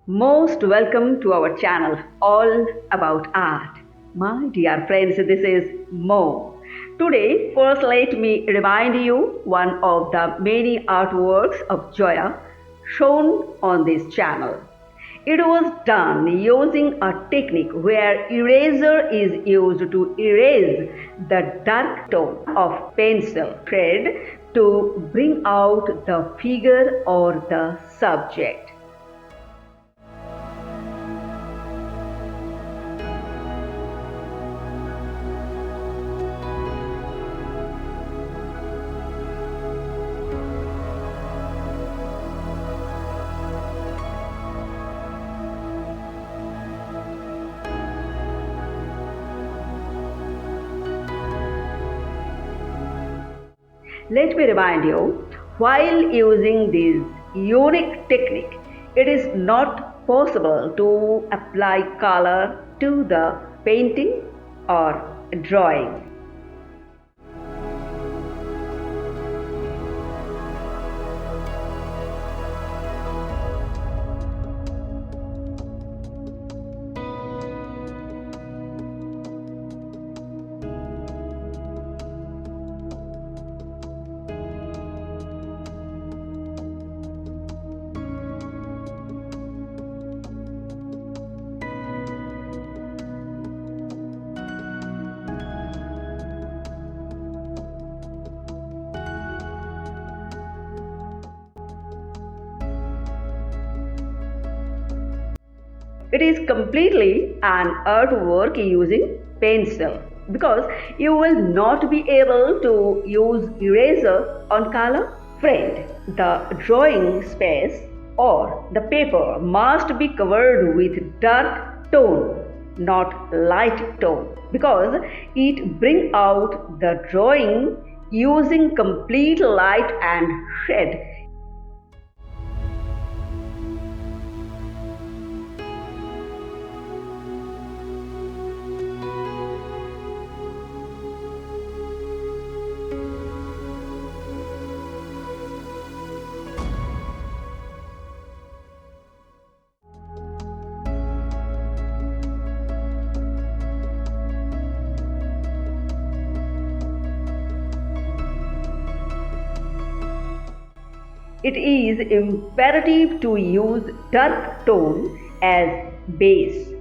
Most welcome to our channel, All About Art. My dear friends, this is Mo. Today, first let me remind you one of the many artworks of Joya shown on this channel. It was done using a technique where eraser is used to erase the dark tone of pencil thread to bring out the figure or the subject. Let me remind you, while using this unique technique, it is not possible to apply color to the painting or drawing. It is completely an artwork using pencil because you will not be able to use eraser on color. Friend, the drawing space or the paper must be covered with dark tone, not light tone, because it brings out the drawing using complete light and shade. It is imperative to use dark tone as base.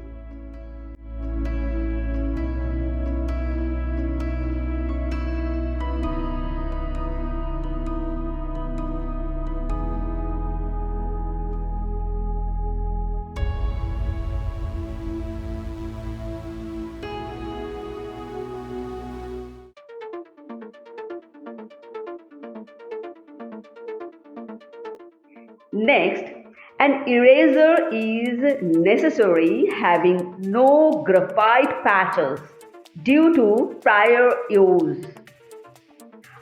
Next, an eraser is necessary having no graphite patches due to prior use.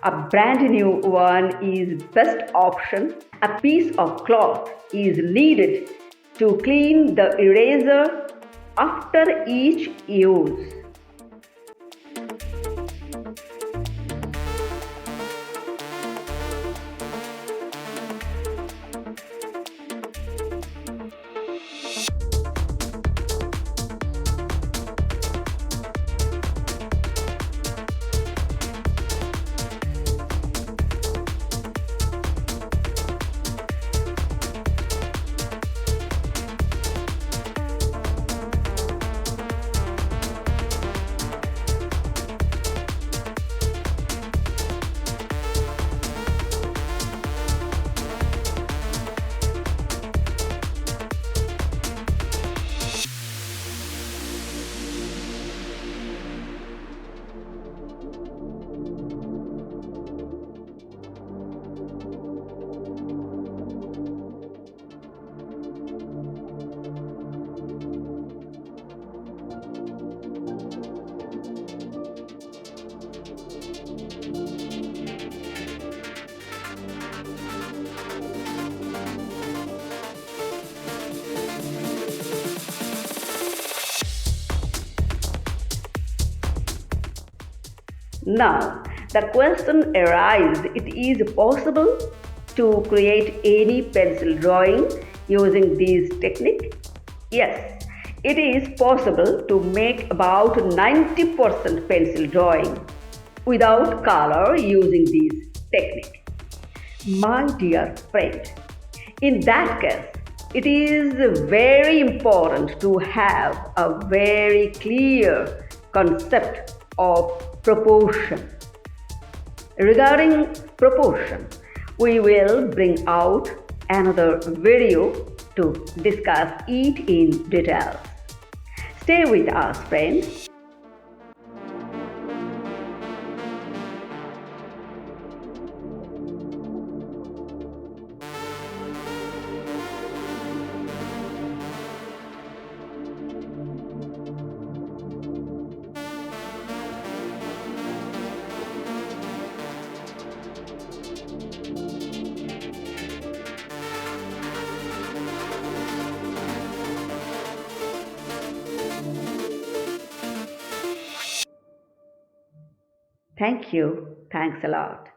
A brand new one is best option. A piece of cloth is needed to clean the eraser after each use. Now, the question arises, it is possible to create any pencil drawing using this technique? Yes, it is possible to make about 90% pencil drawing without color using this technique. My dear friend, in that case, it is very important to have a very clear concept of proportion. Regarding proportion, we will bring out another video to discuss it in detail. Stay with us, friends. Thank you. Thanks a lot.